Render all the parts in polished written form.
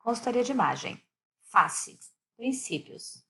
Consultoria de imagem. Face. Princípios.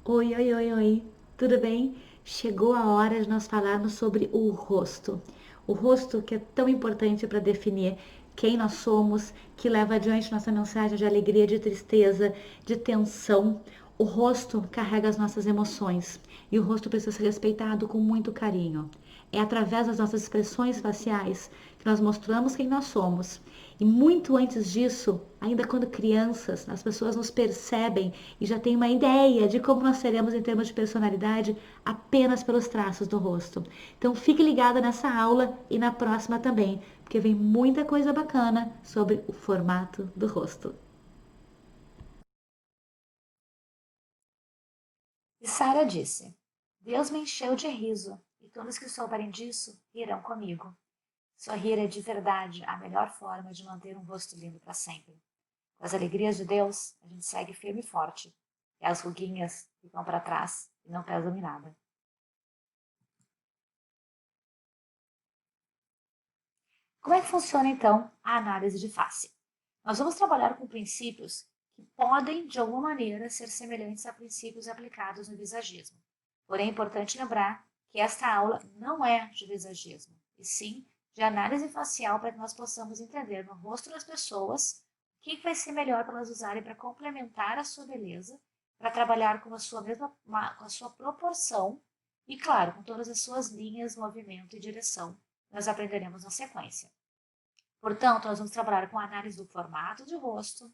Oi, oi, oi, oi, tudo bem? Chegou a hora de nós falarmos sobre o rosto. O rosto que é tão importante para definir quem nós somos, que leva adiante nossa mensagem de alegria, de tristeza, de tensão. O rosto carrega as nossas emoções e o rosto precisa ser respeitado com muito carinho. É através das nossas expressões faciais que nós mostramos quem nós somos. E muito antes disso, ainda quando crianças, as pessoas nos percebem e já têm uma ideia de como nós seremos em termos de personalidade apenas pelos traços do rosto. Então fique ligada nessa aula e na próxima também, porque vem muita coisa bacana sobre o formato do rosto. E Sara disse: Deus me encheu de riso, e todos que souberem disso rirão comigo. Sorrir é de verdade a melhor forma de manter um rosto lindo para sempre. Com as alegrias de Deus, a gente segue firme e forte. E as ruguinhas ficam para trás e não pesam em nada. Como é que funciona, então, a análise de face? Nós vamos trabalhar com princípios que podem, de alguma maneira, ser semelhantes a princípios aplicados no visagismo. Porém, é importante lembrar que esta aula não é de visagismo, e sim de análise facial para que nós possamos entender no rosto das pessoas o que vai ser melhor para elas usarem para complementar a sua beleza, para trabalhar com com a sua proporção e, claro, com todas as suas linhas, movimento e direção. Nós aprenderemos na sequência. Portanto, nós vamos trabalhar com a análise do formato de rosto,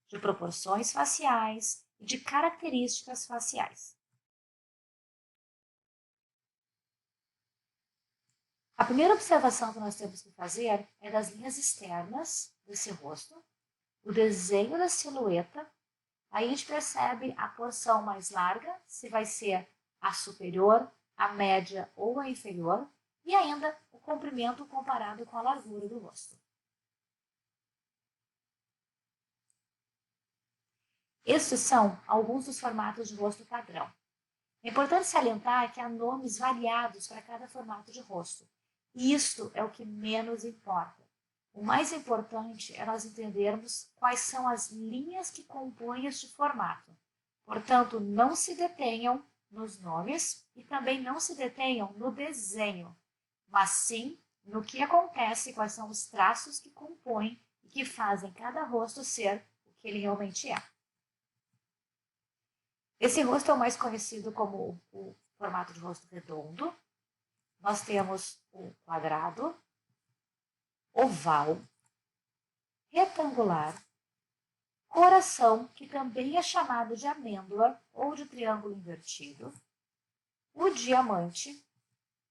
de proporções faciais e de características faciais. A primeira observação que nós temos que fazer é das linhas externas desse rosto, o desenho da silhueta. Aí a gente percebe a porção mais larga, se vai ser a superior, a média ou a inferior, e ainda o comprimento comparado com a largura do rosto. Estes são alguns dos formatos de rosto padrão. É importante salientar que há nomes variados para cada formato de rosto. E isto é o que menos importa. O mais importante é nós entendermos quais são as linhas que compõem este formato. Portanto, não se detenham nos nomes e também não se detenham no desenho, mas sim no que acontece, quais são os traços que compõem e que fazem cada rosto ser o que ele realmente é. Esse rosto é o mais conhecido como o formato de rosto redondo. Nós temos o quadrado, oval, retangular, coração, que também é chamado de amêndoa ou de triângulo invertido, o diamante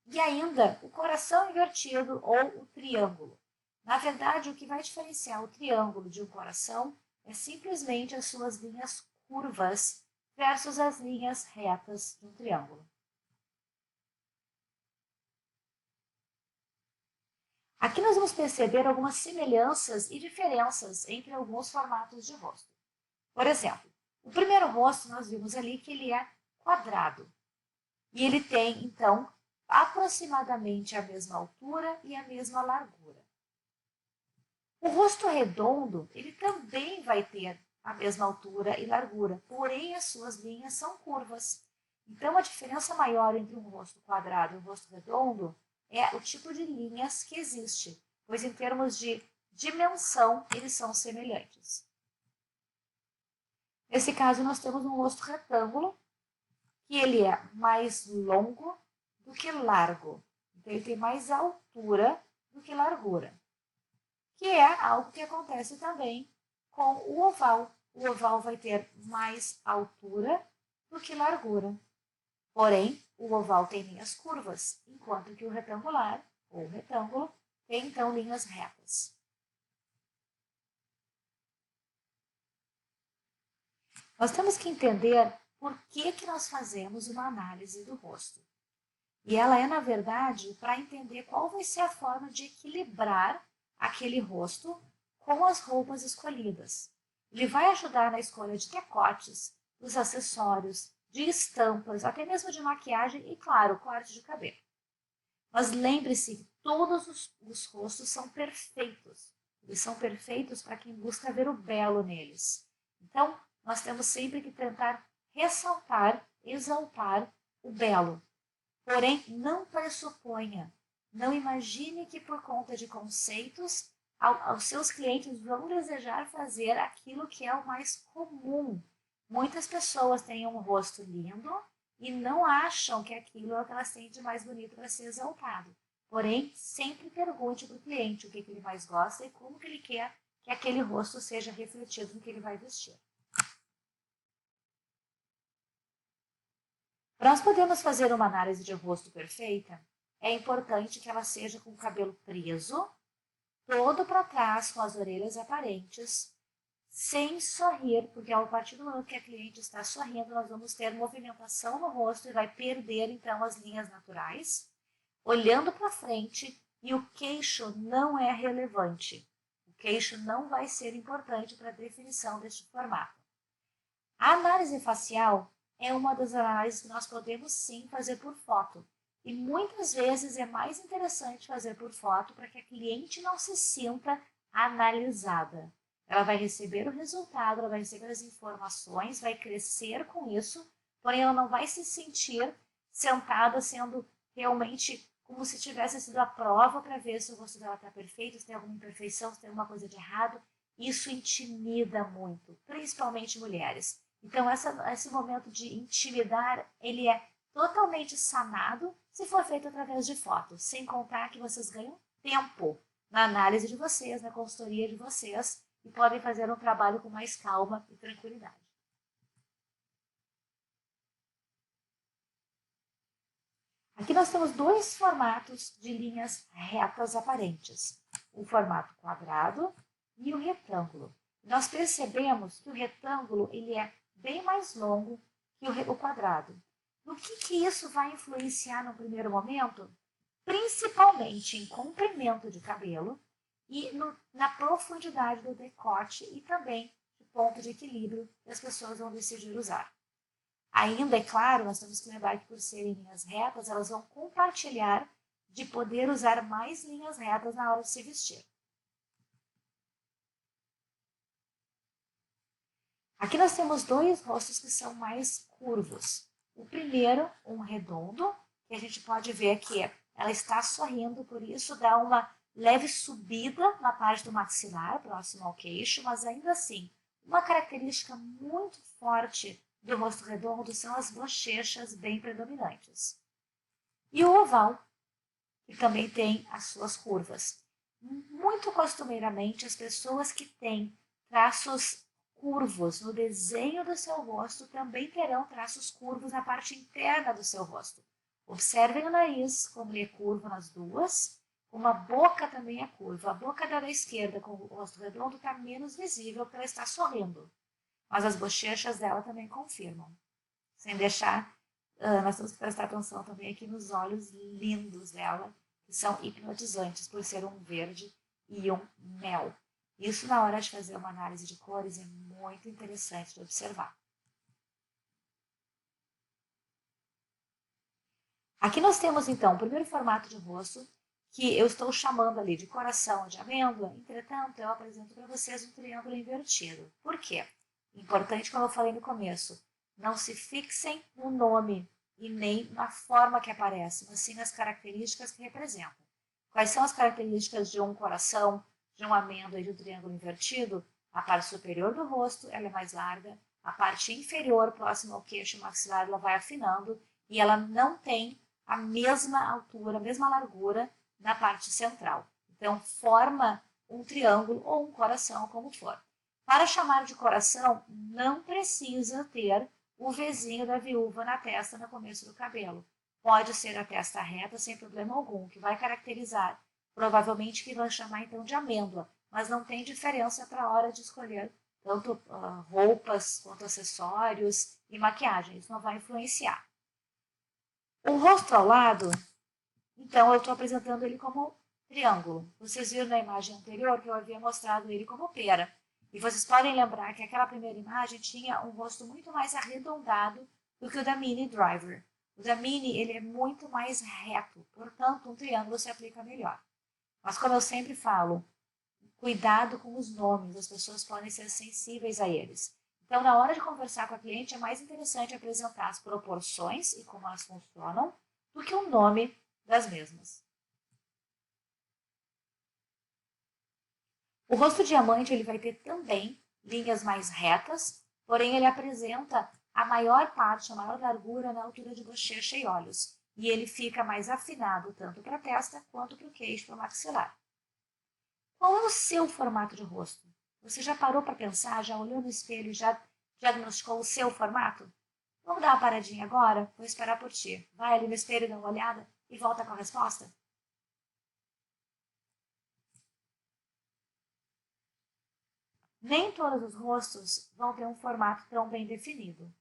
e ainda o coração invertido ou o triângulo. Na verdade, o que vai diferenciar o triângulo de um coração é simplesmente as suas linhas curvas versus as linhas retas de um triângulo. Aqui nós vamos perceber algumas semelhanças e diferenças entre alguns formatos de rosto. Por exemplo, o primeiro rosto nós vimos ali que ele é quadrado. E ele tem, então, aproximadamente a mesma altura e a mesma largura. O rosto redondo, ele também vai ter a mesma altura e largura, porém as suas linhas são curvas. Então, a diferença maior entre um rosto quadrado e um rosto redondo é o tipo de linhas que existe, pois em termos de dimensão, eles são semelhantes. Nesse caso, nós temos um rosto retângulo, que ele é mais longo do que largo. Então, ele tem mais altura do que largura, que é algo que acontece também com o oval. O oval vai ter mais altura do que largura. Porém, o oval tem linhas curvas, enquanto que o retangular, ou retângulo, tem então linhas retas. Nós temos que entender por que nós fazemos uma análise do rosto. E ela é, na verdade, para entender qual vai ser a forma de equilibrar aquele rosto com as roupas escolhidas. Ele vai ajudar na escolha de decotes, dos acessórios, de estampas, até mesmo de maquiagem e, claro, corte de cabelo. Mas lembre-se que todos os rostos são perfeitos. Eles são perfeitos para quem busca ver o belo neles. Então, nós temos sempre que tentar ressaltar, exaltar o belo. Porém, não pressuponha, não imagine que por conta de conceitos, aos seus clientes vão desejar fazer aquilo que é o mais comum. Muitas pessoas têm um rosto lindo e não acham que aquilo é o que elas têm de mais bonito para ser exaltado. Porém, sempre pergunte para o cliente o que ele mais gosta e como que ele quer que aquele rosto seja refletido no que ele vai vestir. Para nós podermos fazer uma análise de rosto perfeita, é importante que ela seja com o cabelo preso, todo para trás, com as orelhas aparentes, sem sorrir, porque a partir do momento que a cliente está sorrindo, nós vamos ter movimentação no rosto e vai perder então as linhas naturais, olhando para frente, e o queixo não é relevante. O queixo não vai ser importante para a definição deste formato. A análise facial é uma das análises que nós podemos sim fazer por foto. E muitas vezes é mais interessante fazer por foto para que a cliente não se sinta analisada. Ela vai receber o resultado, ela vai receber as informações, vai crescer com isso, porém ela não vai se sentir sentada sendo realmente como se tivesse sido a prova para ver se o rosto dela está perfeito, se tem alguma imperfeição, se tem alguma coisa de errado. Isso intimida muito, principalmente mulheres. Então, esse momento de intimidar, ele é totalmente sanado se for feito através de fotos, sem contar que vocês ganham tempo na análise de vocês, na consultoria de vocês, e podem fazer um trabalho com mais calma e tranquilidade. Aqui nós temos dois formatos de linhas retas aparentes, o formato quadrado e o retângulo. Nós percebemos que o retângulo ele é bem mais longo que o quadrado. No que isso vai influenciar no primeiro momento? Principalmente em comprimento de cabelo e na profundidade do decote e também no ponto de equilíbrio que as pessoas vão decidir usar. Ainda, é claro, nós temos que lembrar que por serem linhas retas, elas vão compartilhar de poder usar mais linhas retas na hora de se vestir. Aqui nós temos dois rostos que são mais curvos. O primeiro, um redondo, que a gente pode ver que ela está sorrindo, por isso dá uma leve subida na parte do maxilar, próximo ao queixo, mas ainda assim, uma característica muito forte do rosto redondo são as bochechas bem predominantes. E o oval, que também tem as suas curvas. Muito costumeiramente, as pessoas que têm traços curvos no desenho do seu rosto também terão traços curvos na parte interna do seu rosto. Observem o nariz, como ele é curvo nas duas, como a boca também é curva. A boca da esquerda, com o rosto redondo, está menos visível porque ela está sorrindo. Mas as bochechas dela também confirmam. Sem deixar, nós temos que prestar atenção também aqui nos olhos lindos dela, que são hipnotizantes por ser um verde e um mel. Isso, na hora de fazer uma análise de cores, é muito interessante de observar. Aqui nós temos, então, o primeiro formato de rosto, que eu estou chamando ali de coração de amêndoa. Entretanto, eu apresento para vocês um triângulo invertido. Por quê? Importante, como eu falei no começo, não se fixem no nome e nem na forma que aparece, mas sim nas características que representam. Quais são as características de um coração, de uma amêndoa e de um triângulo invertido? A parte superior do rosto ela é mais larga, a parte inferior, próxima ao queixo maxilar, ela vai afinando e ela não tem a mesma altura, a mesma largura na parte central. Então, forma um triângulo ou um coração, como for. Para chamar de coração, não precisa ter o Vzinho da viúva na testa no começo do cabelo. Pode ser a testa reta sem problema algum, que vai caracterizar. Provavelmente que vai chamar então de amêndoa, mas não tem diferença para a hora de escolher tanto roupas quanto acessórios e maquiagem. Isso não vai influenciar. O rosto ao lado, então eu estou apresentando ele como triângulo. Vocês viram na imagem anterior que eu havia mostrado ele como pera. E vocês podem lembrar que aquela primeira imagem tinha um rosto muito mais arredondado do que o da Mini Driver. O da Mini ele é muito mais reto, portanto um triângulo se aplica melhor. Mas como eu sempre falo, Cuidado com os nomes, as pessoas podem ser sensíveis a eles. Então, na hora de conversar com a cliente, é mais interessante apresentar as proporções e como elas funcionam do que o nome das mesmas. O rosto diamante ele vai ter também linhas mais retas, porém ele apresenta a maior parte, a maior largura na altura de bochecha e olhos, e ele fica mais afinado tanto para a testa quanto para o queixo, para o maxilar. Qual é o seu formato de rosto? Você já parou para pensar, já olhou no espelho e já diagnosticou o seu formato? Vamos dar uma paradinha agora? Vou esperar por ti. Vai ali no espelho, dá uma olhada e volta com a resposta. Nem todos os rostos vão ter um formato tão bem definido.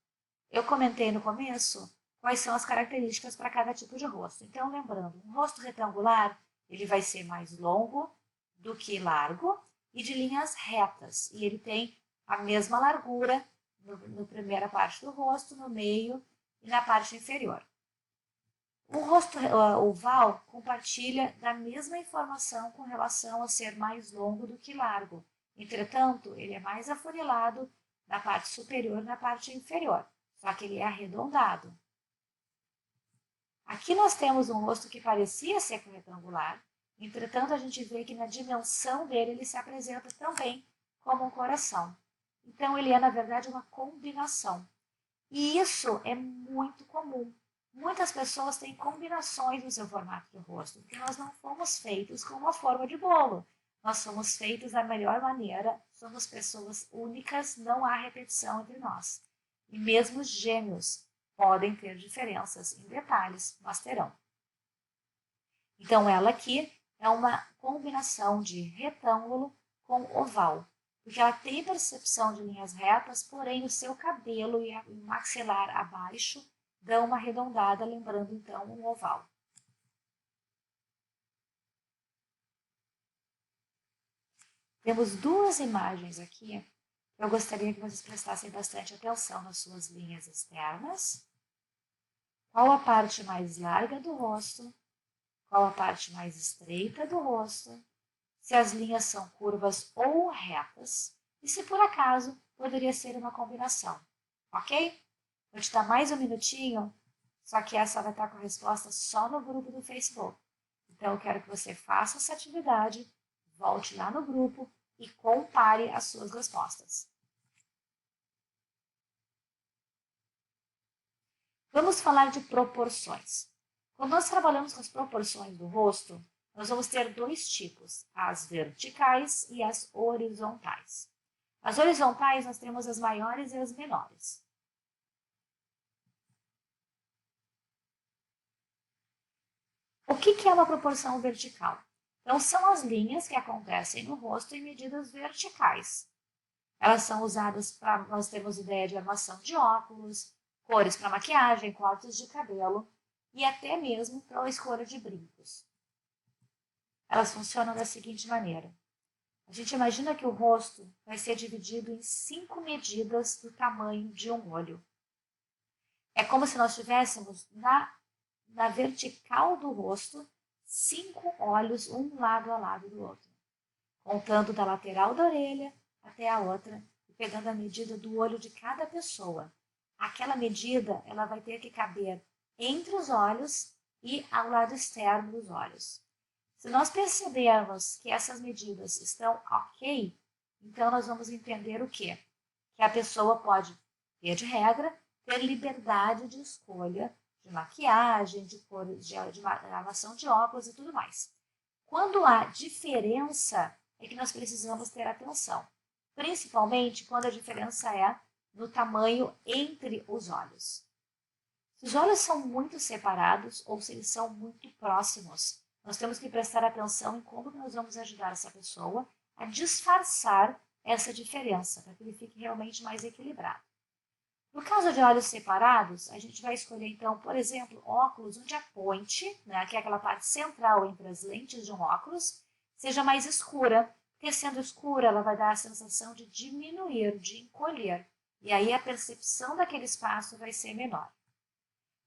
Eu comentei no começo quais são as características para cada tipo de rosto. Então, lembrando, um rosto retangular, ele vai ser mais longo do que largo e de linhas retas. E ele tem a mesma largura na primeira parte do rosto, no meio e na parte inferior. O rosto oval compartilha da mesma informação com relação a ser mais longo do que largo. Entretanto, ele é mais afunilado na parte superior e na parte inferior, só que ele é arredondado. Aqui nós temos um rosto que parecia ser retangular, entretanto a gente vê que na dimensão dele ele se apresenta também como um coração. Então ele é na verdade uma combinação. E isso é muito comum. Muitas pessoas têm combinações no seu formato de rosto, porque nós não fomos feitos com uma forma de bolo. Nós somos feitos da melhor maneira, somos pessoas únicas, não há repetição entre nós. E mesmo os gêmeos podem ter diferenças em detalhes, mas terão. Então, ela aqui é uma combinação de retângulo com oval, porque ela tem percepção de linhas retas, porém o seu cabelo e o maxilar abaixo dão uma arredondada, lembrando então um oval. Temos duas imagens aqui. Eu gostaria que vocês prestassem bastante atenção nas suas linhas externas. Qual a parte mais larga do rosto? Qual a parte mais estreita do rosto? Se as linhas são curvas ou retas? E se por acaso poderia ser uma combinação, ok? Vou te dar mais um minutinho, só que essa vai estar com a resposta só no grupo do Facebook. Então, eu quero que você faça essa atividade, volte lá no grupo e compare as suas respostas. Vamos falar de proporções. Quando nós trabalhamos com as proporções do rosto, nós vamos ter dois tipos, as verticais e as horizontais. As horizontais, nós temos as maiores e as menores. O que é uma proporção vertical? Então, são as linhas que acontecem no rosto em medidas verticais. Elas são usadas para nós termos ideia de armação de óculos, cores para maquiagem, cortes de cabelo e até mesmo para a escolha de brincos. Elas funcionam da seguinte maneira. A gente imagina que o rosto vai ser dividido em 5 medidas do tamanho de um olho. É como se nós tivéssemos na vertical do rosto 5 olhos, um lado a lado do outro, contando da lateral da orelha até a outra e pegando a medida do olho de cada pessoa. Aquela medida ela vai ter que caber entre os olhos e ao lado externo dos olhos. Se nós percebermos que essas medidas estão ok, então nós vamos entender o quê? Que a pessoa pode, via de regra, ter liberdade de escolha de maquiagem, de cores, de armação de óculos e tudo mais. Quando há diferença, é que nós precisamos ter atenção, principalmente quando a diferença é no tamanho entre os olhos. Se os olhos são muito separados ou se eles são muito próximos, nós temos que prestar atenção em como nós vamos ajudar essa pessoa a disfarçar essa diferença, para que ele fique realmente mais equilibrado. No caso de olhos separados, a gente vai escolher então, por exemplo, óculos onde a ponte, né, que é aquela parte central entre as lentes de um óculos, seja mais escura, porque sendo escura ela vai dar a sensação de diminuir, de encolher, e aí a percepção daquele espaço vai ser menor.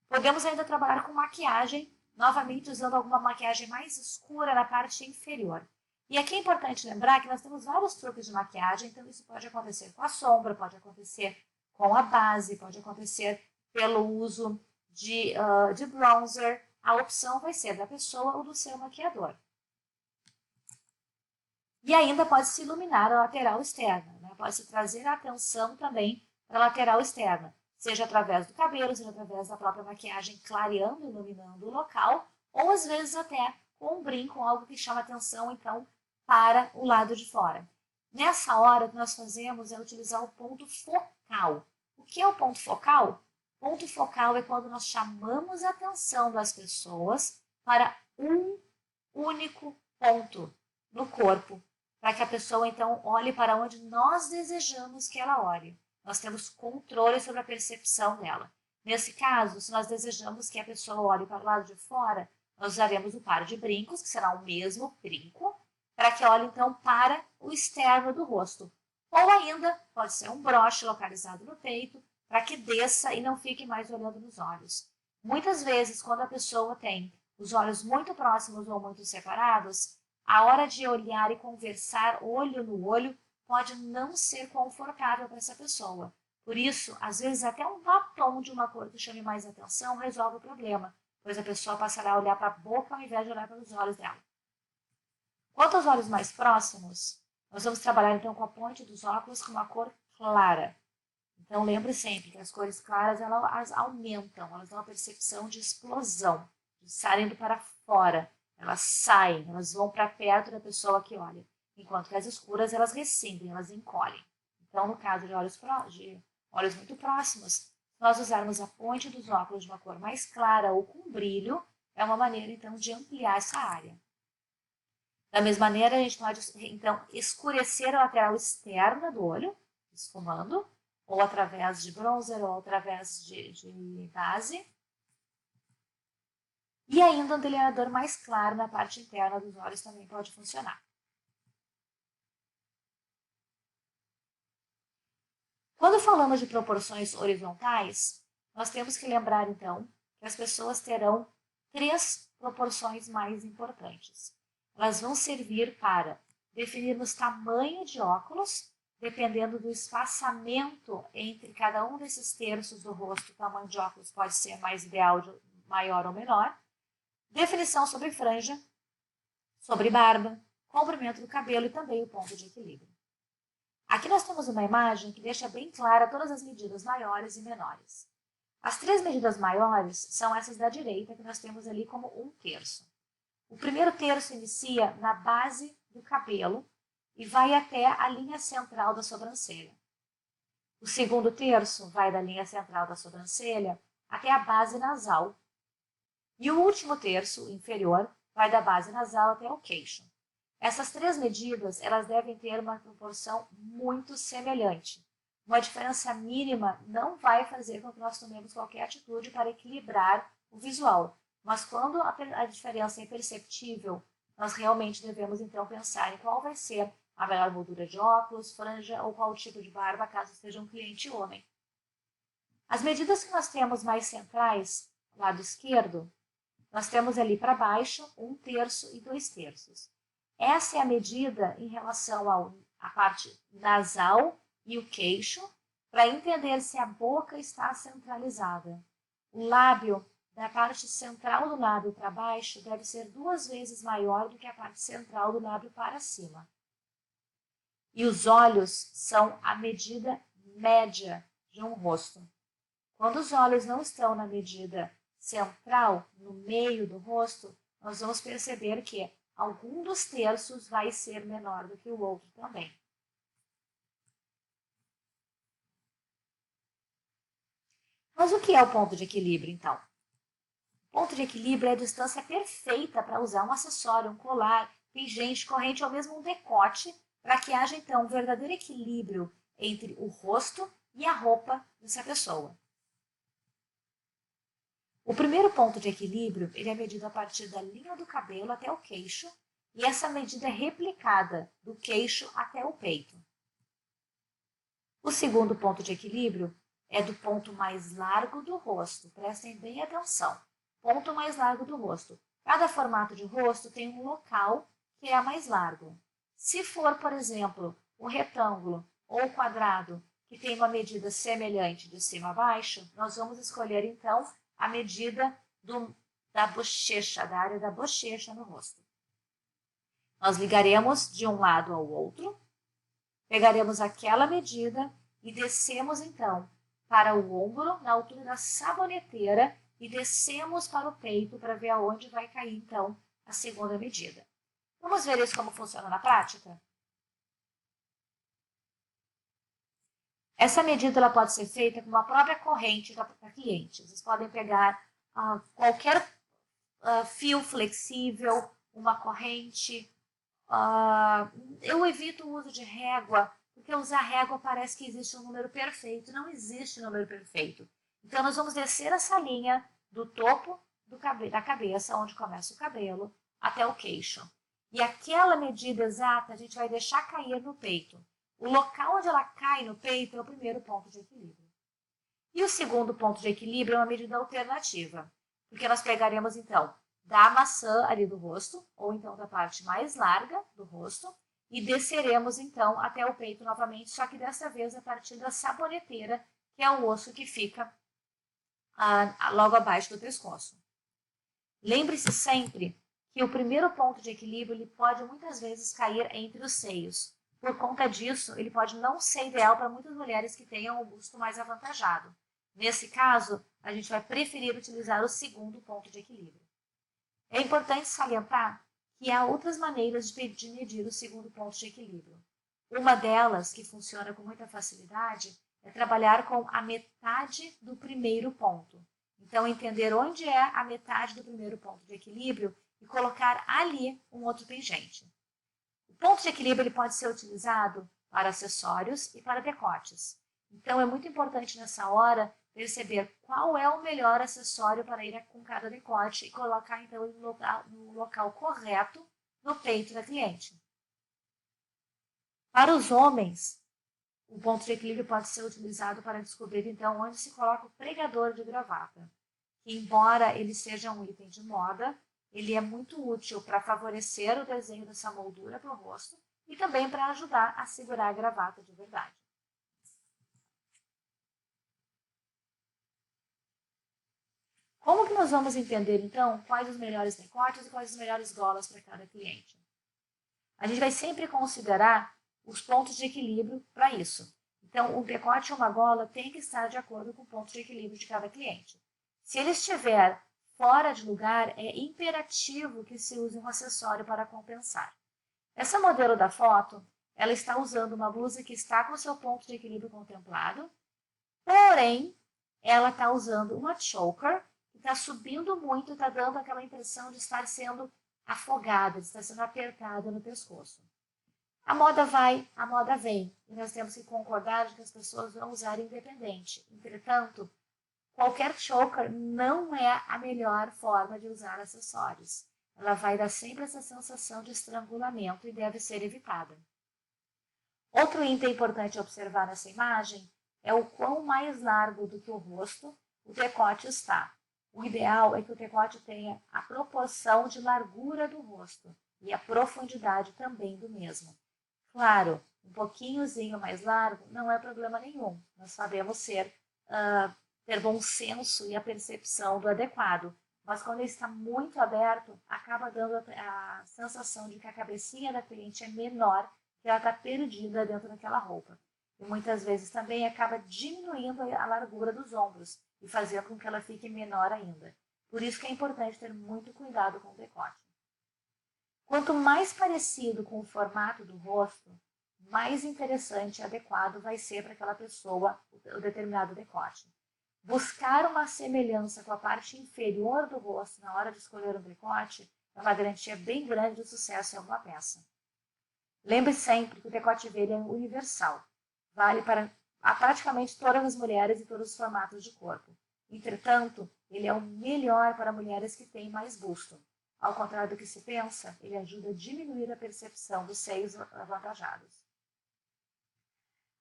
Podemos ainda trabalhar com maquiagem, novamente usando alguma maquiagem mais escura na parte inferior. E aqui é importante lembrar que nós temos vários truques de maquiagem, então isso pode acontecer com a sombra, pode acontecer com a base, pode acontecer pelo uso de bronzer. A opção vai ser da pessoa ou do seu maquiador. E ainda pode-se iluminar a lateral externa, né? Pode-se trazer a atenção também para a lateral externa, seja através do cabelo, seja através da própria maquiagem clareando, iluminando o local, ou às vezes até com um brinco, algo que chama atenção, então, para o lado de fora. Nessa hora, o que nós fazemos é utilizar o ponto focal. O que é o ponto focal? Ponto focal é quando nós chamamos a atenção das pessoas para um único ponto no corpo, para que a pessoa então olhe para onde nós desejamos que ela olhe. Nós temos controle sobre a percepção dela. Nesse caso, se nós desejamos que a pessoa olhe para o lado de fora, nós usaremos o par de brincos, que será o mesmo brinco, para que olhe então para o externo do rosto. Ou ainda, pode ser um broche localizado no peito, para que desça e não fique mais olhando nos olhos. Muitas vezes, quando a pessoa tem os olhos muito próximos ou muito separados, a hora de olhar e conversar olho no olho pode não ser confortável para essa pessoa. Por isso, às vezes até um batom de uma cor que chame mais atenção resolve o problema, pois a pessoa passará a olhar para a boca ao invés de olhar para os olhos dela. Quanto aos olhos mais próximos, nós vamos trabalhar então com a ponte dos óculos com uma cor clara. Então lembre sempre que as cores claras elas aumentam, elas dão a percepção de explosão, de saindo para fora. Elas saem, elas vão para perto da pessoa que olha, enquanto que as escuras elas rescindem, elas encolhem. Então, no caso de olhos muito próximos, se nós usarmos a ponte dos óculos de uma cor mais clara ou com brilho, é uma maneira então de ampliar essa área. Da mesma maneira, a gente pode então escurecer a lateral externa do olho, esfumando, ou através de bronzer, ou através de base. E ainda um delineador mais claro na parte interna dos olhos também pode funcionar. Quando falamos de proporções horizontais, nós temos que lembrar, então, que as pessoas terão 3 proporções mais importantes. Elas vão servir para definirmos tamanho de óculos, dependendo do espaçamento entre cada um desses terços do rosto, o tamanho de óculos pode ser mais ideal, maior ou menor. Definição sobre franja, sobre barba, comprimento do cabelo e também o ponto de equilíbrio. Aqui nós temos uma imagem que deixa bem clara todas as medidas maiores e menores. As 3 medidas maiores são essas da direita, que nós temos ali como 1/3. O primeiro terço inicia na base do cabelo e vai até a linha central da sobrancelha. O segundo terço vai da linha central da sobrancelha até a base nasal. E o último terço, inferior, vai da base nasal até o queixo. Essas 3 medidas, elas devem ter uma proporção muito semelhante. Uma diferença mínima não vai fazer com que nós tomemos qualquer atitude para equilibrar o visual. Mas quando a diferença é perceptível, nós realmente devemos então pensar em qual vai ser a melhor moldura de óculos, franja ou qual tipo de barba, caso seja um cliente homem. As medidas que nós temos mais centrais, lado esquerdo, nós temos ali para baixo 1/3 e 2/3. Essa é a medida em relação à parte nasal e o queixo, para entender se a boca está centralizada. O lábio, da parte central do lábio para baixo, deve ser 2 vezes maior do que a parte central do lábio para cima. E os olhos são a medida média de um rosto. Quando os olhos não estão na medida central, no meio do rosto, nós vamos perceber que algum dos terços vai ser menor do que o outro também. Mas o que é o ponto de equilíbrio, então? O ponto de equilíbrio é a distância perfeita para usar um acessório, um colar, pingente, corrente ou mesmo um decote, para que haja, então, um verdadeiro equilíbrio entre o rosto e a roupa dessa pessoa. O primeiro ponto de equilíbrio ele é medido a partir da linha do cabelo até o queixo, e essa medida é replicada do queixo até o peito. O segundo ponto de equilíbrio é do ponto mais largo do rosto. Prestem bem atenção. Ponto mais largo do rosto. Cada formato de rosto tem um local que é mais largo. Se for, por exemplo, um retângulo ou um quadrado que tem uma medida semelhante de cima a baixo, nós vamos escolher, então, a medida da bochecha, da área da bochecha no rosto. Nós ligaremos de um lado ao outro, pegaremos aquela medida e descemos, então, para o ombro, na altura da saboneteira, e descemos para o peito para ver aonde vai cair, então, a segunda medida. Vamos ver isso como funciona na prática? Essa medida ela pode ser feita com uma própria corrente da cliente. Vocês podem pegar qualquer fio flexível, uma corrente. Eu evito o uso de régua, porque usar régua parece que existe um número perfeito. Não existe número perfeito. Então, nós vamos descer essa linha do topo da cabeça, onde começa o cabelo, até o queixo. E aquela medida exata a gente vai deixar cair no peito. O local onde ela cai no peito é o primeiro ponto de equilíbrio. E o segundo ponto de equilíbrio é uma medida alternativa, porque nós pegaremos, então, da maçã ali do rosto, ou então da parte mais larga do rosto, e desceremos, então, até o peito novamente, só que dessa vez a partir da saboneteira, que é o osso que fica logo abaixo do pescoço. Lembre-se sempre que o primeiro ponto de equilíbrio ele pode muitas vezes cair entre os seios. Por conta disso, ele pode não ser ideal para muitas mulheres que tenham o busto mais avantajado. Nesse caso, a gente vai preferir utilizar o segundo ponto de equilíbrio. É importante salientar que há outras maneiras de medir o segundo ponto de equilíbrio. Uma delas, que funciona com muita facilidade, é trabalhar com a metade do primeiro ponto. Então, entender onde é a metade do primeiro ponto de equilíbrio e colocar ali um outro pingente. O ponto de equilíbrio ele pode ser utilizado para acessórios e para decotes. Então, é muito importante nessa hora perceber qual é o melhor acessório para ir com cada decote e colocar, então, no local correto no peito da cliente. Para os homens, o ponto de equilíbrio pode ser utilizado para descobrir, então, onde se coloca o pregador de gravata, que, embora ele seja um item de moda, ele é muito útil para favorecer o desenho dessa moldura para o rosto e também para ajudar a segurar a gravata de verdade. Como que nós vamos entender, então, quais os melhores decotes e quais as melhores golas para cada cliente? A gente vai sempre considerar os pontos de equilíbrio para isso. Então, o decote ou uma gola tem que estar de acordo com o ponto de equilíbrio de cada cliente. Se ele estiver fora de lugar, é imperativo que se use um acessório para compensar. Essa modelo da foto, ela está usando uma blusa que está com seu ponto de equilíbrio contemplado, porém, ela está usando uma choker que está subindo muito e está dando aquela impressão de estar sendo afogada, de estar sendo apertada no pescoço. A moda vai, a moda vem, e nós temos que concordar de que as pessoas vão usar independente. Entretanto, qualquer choker não é a melhor forma de usar acessórios. Ela vai dar sempre essa sensação de estrangulamento e deve ser evitada. Outro item importante observar nessa imagem é o quão mais largo do que o rosto o decote está. O ideal é que o decote tenha a proporção de largura do rosto e a profundidade também do mesmo. Claro, um pouquinhozinho mais largo não é problema nenhum. Nós sabemos ter bom senso e a percepção do adequado. Mas quando ele está muito aberto, acaba dando a sensação de que a cabecinha da cliente é menor, que ela está perdida dentro daquela roupa. E muitas vezes também acaba diminuindo a largura dos ombros e fazendo com que ela fique menor ainda. Por isso que é importante ter muito cuidado com o decote. Quanto mais parecido com o formato do rosto, mais interessante e adequado vai ser para aquela pessoa o determinado decote. Buscar uma semelhança com a parte inferior do rosto na hora de escolher um decote é uma garantia bem grande de sucesso em alguma peça. Lembre sempre que o decote V é universal. Vale para praticamente todas as mulheres e todos os formatos de corpo. Entretanto, ele é o melhor para mulheres que têm mais busto. Ao contrário do que se pensa, ele ajuda a diminuir a percepção dos seios avantajados.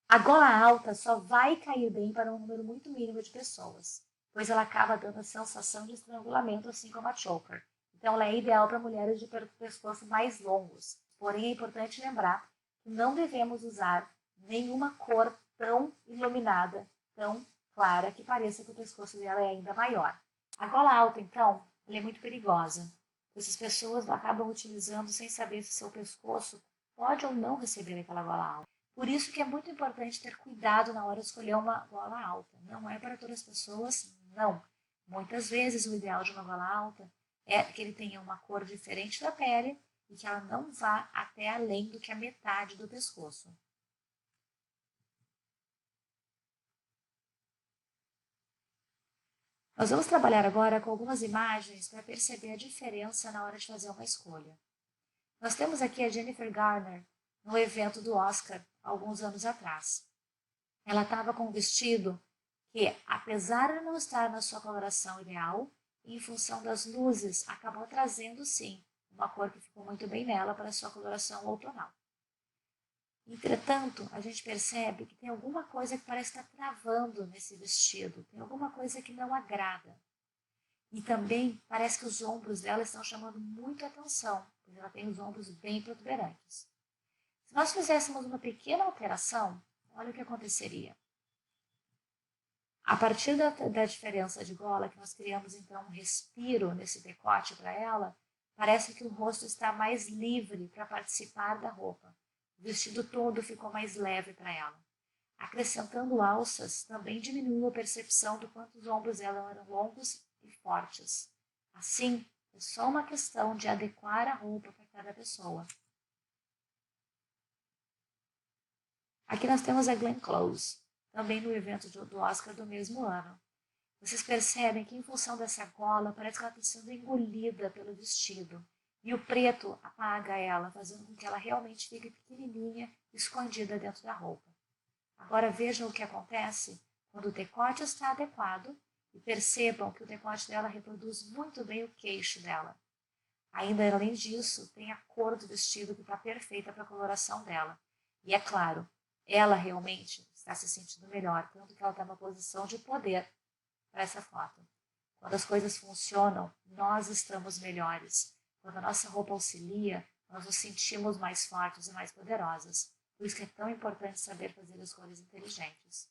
A gola alta só vai cair bem para um número muito mínimo de pessoas, pois ela acaba dando a sensação de estrangulamento, assim como a choker. Então, ela é ideal para mulheres de pescoço mais longos. Porém, é importante lembrar que não devemos usar nenhuma cor tão iluminada, tão clara, que pareça que o pescoço dela é ainda maior. A gola alta, então, ela é muito perigosa. Essas pessoas acabam utilizando sem saber se seu pescoço pode ou não receber aquela gola alta. Por isso que é muito importante ter cuidado na hora de escolher uma gola alta. Não é para todas as pessoas, não. Muitas vezes o ideal de uma gola alta é que ele tenha uma cor diferente da pele e que ela não vá até além do que a metade do pescoço. Nós vamos trabalhar agora com algumas imagens para perceber a diferença na hora de fazer uma escolha. Nós temos aqui a Jennifer Garner no evento do Oscar, alguns anos atrás. Ela estava com um vestido que, apesar de não estar na sua coloração ideal, em função das luzes, acabou trazendo, sim, uma cor que ficou muito bem nela para a sua coloração outonal. Entretanto, a gente percebe que tem alguma coisa que parece estar travando nesse vestido, tem alguma coisa que não agrada. E também parece que os ombros dela estão chamando muito atenção, pois ela tem os ombros bem protuberantes. Se nós fizéssemos uma pequena alteração, olha o que aconteceria. A partir da diferença de gola, que nós criamos então um respiro nesse decote para ela, parece que o rosto está mais livre para participar da roupa. O vestido todo ficou mais leve para ela. Acrescentando alças, também diminuiu a percepção do quanto os ombros dela eram longos e fortes. Assim, é só uma questão de adequar a roupa para cada pessoa. Aqui nós temos a Glenn Close, também no evento do Oscar do mesmo ano. Vocês percebem que, em função dessa gola, parece que ela está sendo engolida pelo vestido. E o preto apaga ela, fazendo com que ela realmente fique pequenininha, escondida dentro da roupa. Agora vejam o que acontece quando o decote está adequado e percebam que o decote dela reproduz muito bem o queixo dela. Ainda além disso, tem a cor do vestido que está perfeita para a coloração dela. E é claro, ela realmente está se sentindo melhor, tanto que ela está numa posição de poder para essa foto. Quando as coisas funcionam, nós estamos melhores. Quando a nossa roupa auxilia, nós nos sentimos mais fortes e mais poderosas. Por isso que é tão importante saber fazer escolhas inteligentes.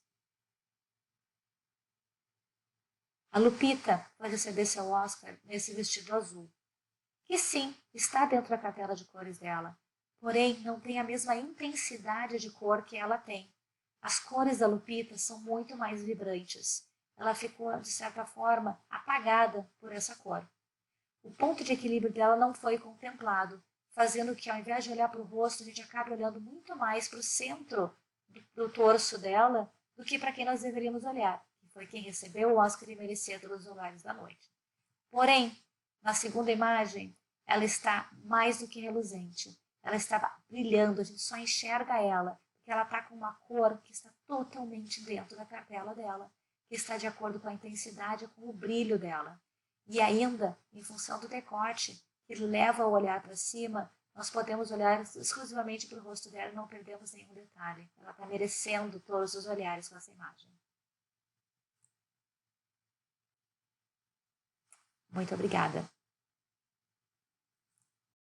A Lupita vai receber seu Oscar nesse vestido azul, que sim, está dentro da cartela de cores dela, porém não tem a mesma intensidade de cor que ela tem. As cores da Lupita são muito mais vibrantes. Ela ficou, de certa forma, apagada por essa cor. O ponto de equilíbrio dela não foi contemplado, fazendo que, ao invés de olhar para o rosto, a gente acabe olhando muito mais para o centro do torso dela do que para quem nós deveríamos olhar, que foi quem recebeu o Oscar e merecedor dos Olhares da Noite. Porém, na segunda imagem, ela está mais do que reluzente. Ela está brilhando, a gente só enxerga ela, porque ela está com uma cor que está totalmente dentro da cartela dela, que está de acordo com a intensidade e com o brilho dela. E ainda, em função do decote, que leva o olhar para cima, nós podemos olhar exclusivamente para o rosto dela e não perdemos nenhum detalhe. Ela está merecendo todos os olhares com essa imagem. Muito obrigada.